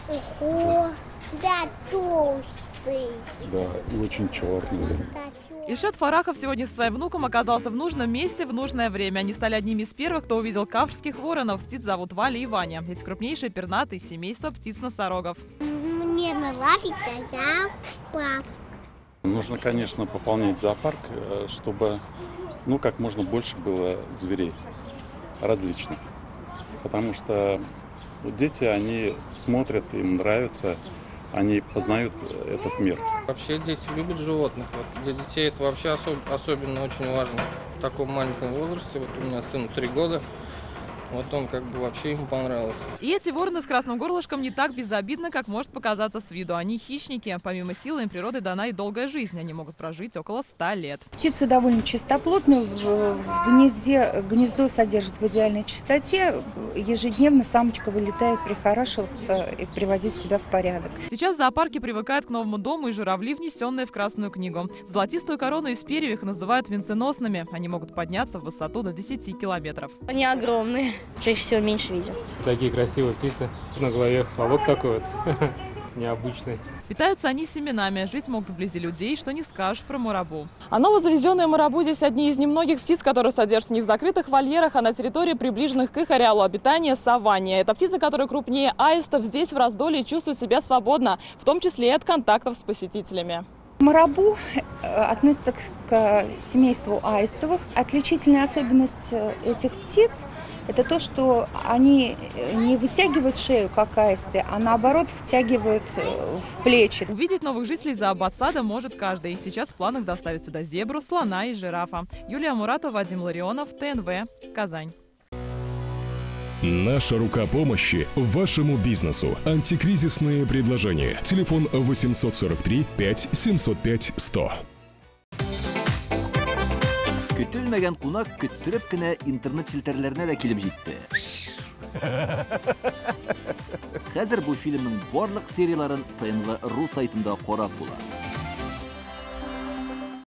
Ого, да, толстый. Да, и очень черный. Ильшат Фарахов сегодня со своим внуком оказался в нужном месте в нужное время. Они стали одними из первых, кто увидел каврских воронов. Птиц зовут Валя и Ваня. Ведь крупнейшие пернатые из семейства птиц-носорогов. Мне нравится зоопарк. Нужно, конечно, пополнять зоопарк, чтобы, как можно больше было зверей различных. Потому что дети, они смотрят, им нравится, они познают этот мир. Вообще дети любят животных. Вот для детей это вообще особенно очень важно. В таком маленьком возрасте, вот у меня сыну 3 года, вот он вообще ему понравился. И эти вороны с красным горлышком не так безобидны, как может показаться с виду. Они хищники. Помимо силы им природой дана и долгая жизнь. Они могут прожить около 100 лет. Птицы довольно чистоплотные. В гнезде гнездо содержит в идеальной чистоте. Ежедневно самочка вылетает прихорашиваться и приводить себя в порядок. Сейчас зоопарки привыкают к новому дому и журавли, внесенные в Красную книгу. Золотистую корону из перьев называют венценосными. Они могут подняться в высоту до 10 километров. Они огромные. Чаще всего меньше видел. Такие красивые птицы. На голове хвосток такой вот, необычный. Питаются они семенами. Жить могут вблизи людей, что не скажешь про марабу. А новозавезенные марабу здесь одни из немногих птиц, которые содержатся не в закрытых вольерах, а на территории, приближенных к их ареалу обитания саванне. Это птицы, которые крупнее аистов, здесь в раздолье чувствуют себя свободно, в том числе и от контактов с посетителями. Марабу относится к семейству аистовых. Отличительная особенность этих птиц – это то, что они не вытягивают шею, как аисты, а наоборот втягивают в плечи. Увидеть новых жителей зообатсада может каждый. Сейчас в планах доставить сюда зебру, слона и жирафа. Юлия Муратова, Вадим Ларионов, ТНВ, Казань. Наша рука помощи вашему бизнесу. Антикризисные предложения. Телефон 843 5 705 100. Көтелмәгән кунак көттүреп кенә интернет челтәрләренә дә килеп җитте. Хәзер бу фильмның барлык серияларын ТНВ.ру сайтында карап була.